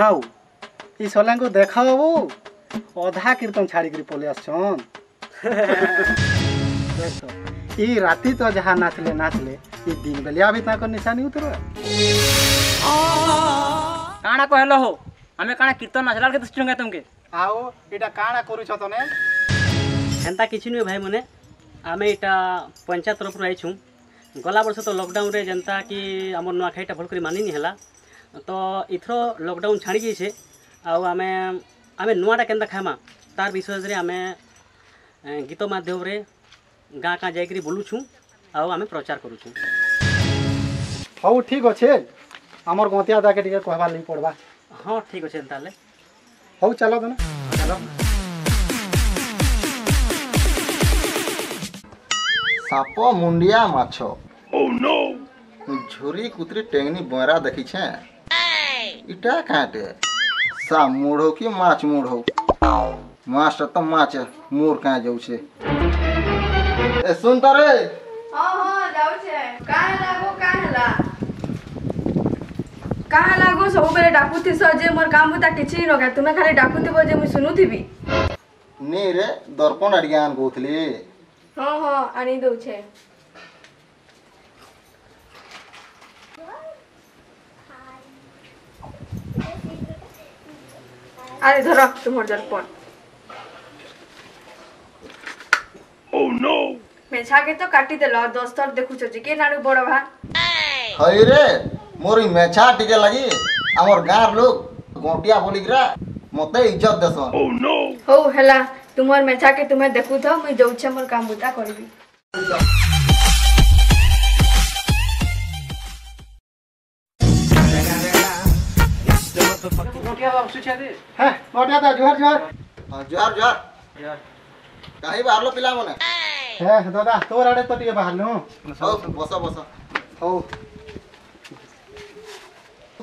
आउ ई सला को देखा बाबू अधा कीर्तन छाड़ी पलि आसन ई राती तो जहाँ नाचले नाचले ई दिन बेलिया भी ताकर निशानी उतर काଣା कहलो हो हमें काଣା कीर्तन नाचला के दृष्टि तुमके आओ इटा काଣା करूछ तने एंता किछि नुहे भाई मने आमे इटा पंचायत तरफ आइछु गला वर्ष तो लॉकडाउन रे जनता कि हमर नुआखाईटा भल करी मानिनी हला तो इथरो लॉकडाउन छाड़ी जाइछे आउ आमे नुआटा केनता खामा तार विषय रे आमे गीत माध्यम रे गाँ गाँ जाइकरी बोलुछु आउ आमे प्रचार करूछु। हौ ठीक अच्छे आमर गतिया दाके टिके कहबार नहीं पड़बा। हाँ ठीक अच्छे ताले हौ चलो तने चलो साप मुंडिया माछ झुरी कुतरी टेंगनी बरा देखी छे इटा काटे सा मुढ़ो कि माछ मुढ़ो माछ तो माछ मोर का जाऊ छे ए सुन तारे हां हां जाऊ छे काहे लागो सब बेले डाकुती स जे मोर काम बुता किछि नगा तुमे खाली डाकुतीबो जे मु सुनुथिबी नी रे दर्पण अडियान कोथली हां हां आनी दउ छे अरे धर तुमर दर्पण ओह नो मेछा के तो काटी देलो दोस्तर देखु छ जे के नाडू बड़ भा हई रे मोरी मेछा टिके लगी हमर गार लोग गोटिया बोलिकरा मते इज्जत देसन ओह नो हो हला तुमर मेछा के तुमे देखु थ मु जाउ छ मोर काम बुता करबी गोटिया बाबू सुछा दे हैं गोटिया दा जोहर जोहर जोहर जोहर काहे बाहरलो पिला मने हे दादा तोर आड़े तो टिके बाहर नु हौ बस बस हौ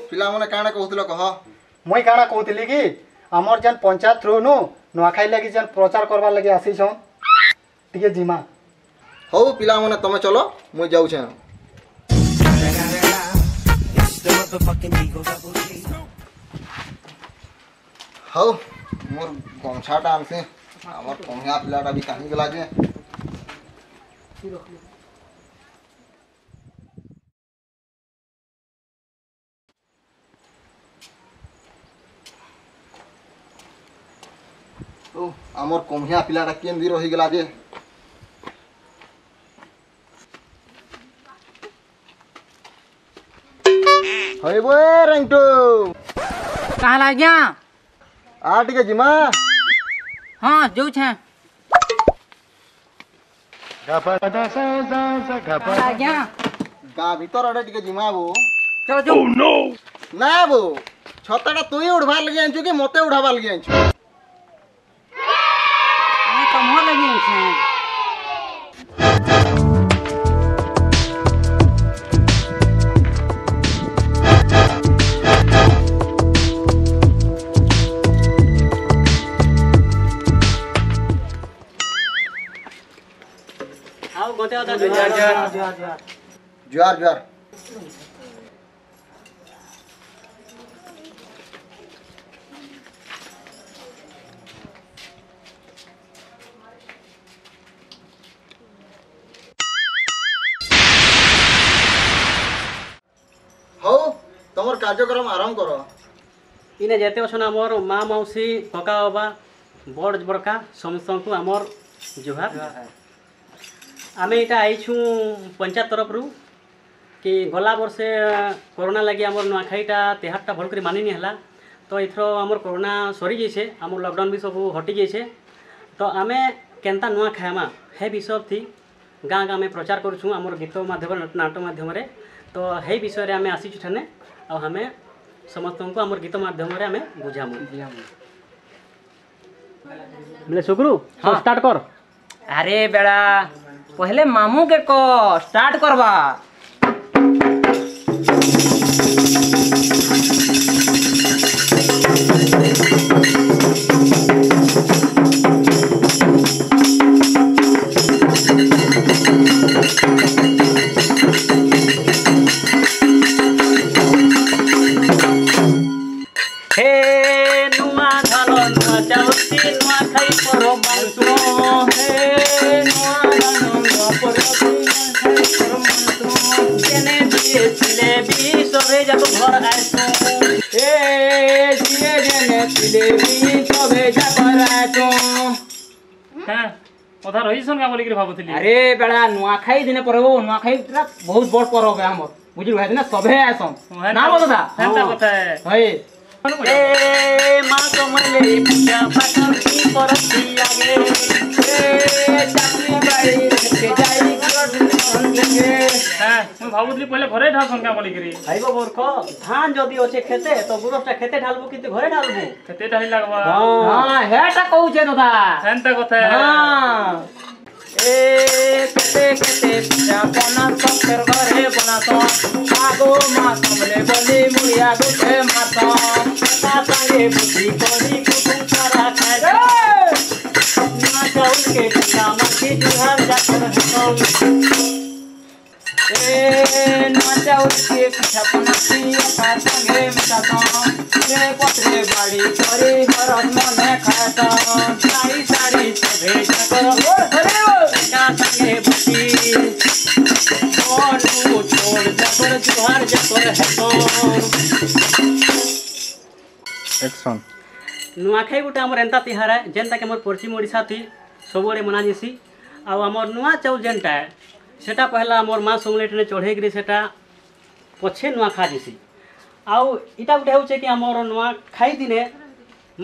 पिला मने काणे कहउतलो कह मुई काଣା कहउतली कि हमर जन पंचायत थ्रू नु नुआखाई लागि जन प्रचार करबा लागि आसी छन टिके जिमा हौ पिला मने तमे चलो मुई जाउ छे हौ मोर गमछाटा आनसे हमर कमिया पिलाटा भी काहे गेला जे ओ हमर कमिया पिलाटा केन दी रही गेला जे हई बे रंगटो कहाँ लाग गया आ टिके जिमा हाँ जो छे लाग गया गा भीतर अडे टिके जिमा बो चलो जो ना बो छताटा तुई उड़वार लगे आंचू कि मते उड़ावार लगे आंचू कम लगी छे आउ गोते आदा जोहार जोहार हौ तमर कार्यक्रम आरंभ करो इने जेते अछन हमर माँ मौसी कका बाबा बड़ बड़का समस्त को हमर जोहार आमे इटा आइछु पंचायत तरफ रु कि गला वर्षे कोरोना लगी हमर नुआखाईटा तेहारटा भल करी मानिनी हला तो इथरो हमर कोरोना सरी जैसे हमर लॉकडाउन भी सब हटि जैसे तो आमे केनता नुआ खाएमा हे विषय थी गाँ गाँ में प्रचार करूँ हमर गीत माध्यम नाटक माध्यम तो हे विषय रे आमे आसी छुठाने आ हमें समस्त को हमर गीत माध्यम रे आमे बुझामु बोले सुकरू हाँ स्टार्ट कर अरे बेड़ा पहले मामू के को स्टार्ट करवा हे सभे जब घर आइसु ए जिए जेने पिले भी सभे जब आइसु হ্যাঁ কথা রহিছন কা বলি করে ভাবুଥିଲି আরে বেড়া নুয়াখাই দিনে পড়ব নুয়াখাইটা বহুত বড় পরব আমর বুঝিল ভাই দিনে সবে আসন না বলদা হেনতা কথা ভাই ए माँ कमले पूजा पाठ की परती आगे ए चाकरी बाड़ी के जाई कर लगे হ্যাঁ মই ভাবুଥିଲି পहिले ঘরে ঢালছন কা বলি করে आइबो बोरको धान जदी আছে खेते तो गुरसटा खेते ढालबो किंतु घरे ढालबो খেতে ঢালি লাগবা হ্যাঁ হেটা কউছে দাদা হেনতা কথা হ্যাঁ এ কেতে কেতে পিঠা বনা সকের ঘরে বনাতো আগো মা কমলে বলি মুড়িয়া গুতে মাতো ता संगे बुद्धि कोड़ी कुटुम सारा खाए ना चाउल के पिता मक्खी जुहार जाकर हटो ए नाचा उसके पिठा पनासी का संगे मिटातो रे पत्रे बाड़ी करे हर मने खातो सारी सारी सभे जाकर का संगे बुद्धि छोड़ छोड़ जाकर जुहार जाकर हटो एक्शन नुआखाई गोटे आमर एंता तिहार है जेनटा के आमर पश्चिम ओडिशा थी सबुआड़े मना जासी आउ आमर नुआ चाउल जेनटा है सेटा पहला आमर माँ समलेटने चढ़ेकरी सेटा पछे नुआ खा जासी आउ इटा गोटे होचे कि आमर नुआ खाई दिने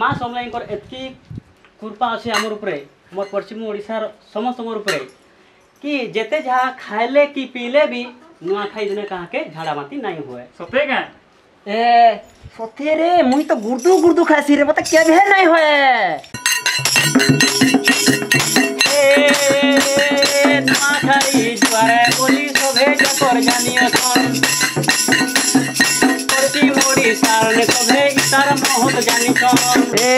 माँ समलाईकर एतकी कृपा अच्छे आमर उपरे आमर पश्चिम ओडिशार समस्तमर उपरे कि जेते जहाँ खाइले कि पीले भी नुआ खाई दिने कहाँ के झाड़ा बाती नहीं हुए সতে কা ए सते रे मुई तो गुर्दू गुर्दू खासी रे बता क्या भी नहीं होए नुआखाई जुआरे बोली सभे जकर जानियो सन परती मोड़ी सारने सभे इतार महत जानी सन ए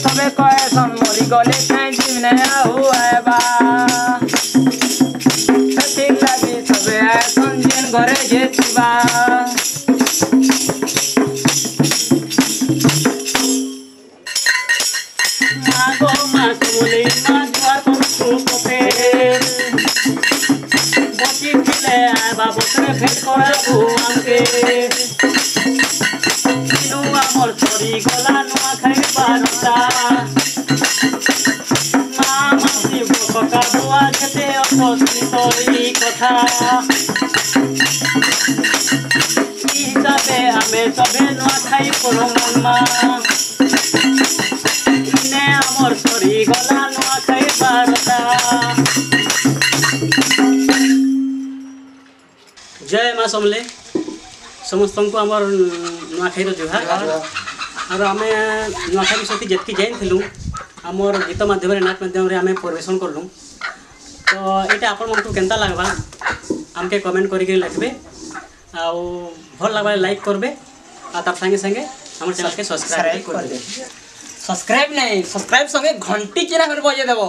सबे कहे सन मरी गले खाई जीवने आहु आबा ठीक लागी सबे सन जेन घरे जेतिबा मागो मास बोले माँ जुआर को सुपते बची खिले आबा बसरे भेट कराबो आमके नु आमर छोरी गला नुआ खाई बारता माँ मासी बका बुआ खेते अपस्थितई कथा हिसाबे आमे सभे नुआ खाई पड़ो मनमा आमर सरी गला नुआ खाई बारता जय माँ समले समस्त को आमर नुआ खाई जुहार और आम नुआ खाई विषय जितकी जाइलु आमर गीत माध्यम नाच माध्यम आम परिवेशन करूँ तो यहाँ आपण मन को केनता लगवा आमके कमेंट करके लिखबे आउ भल लगवा लाइक करबे आ तार संगे संगे हमर चैनल के सब्सक्राइब कर दे सब्सक्राइब नहीं सब्सक्राइब संगे घंटी चिन्ह कर बजे देबो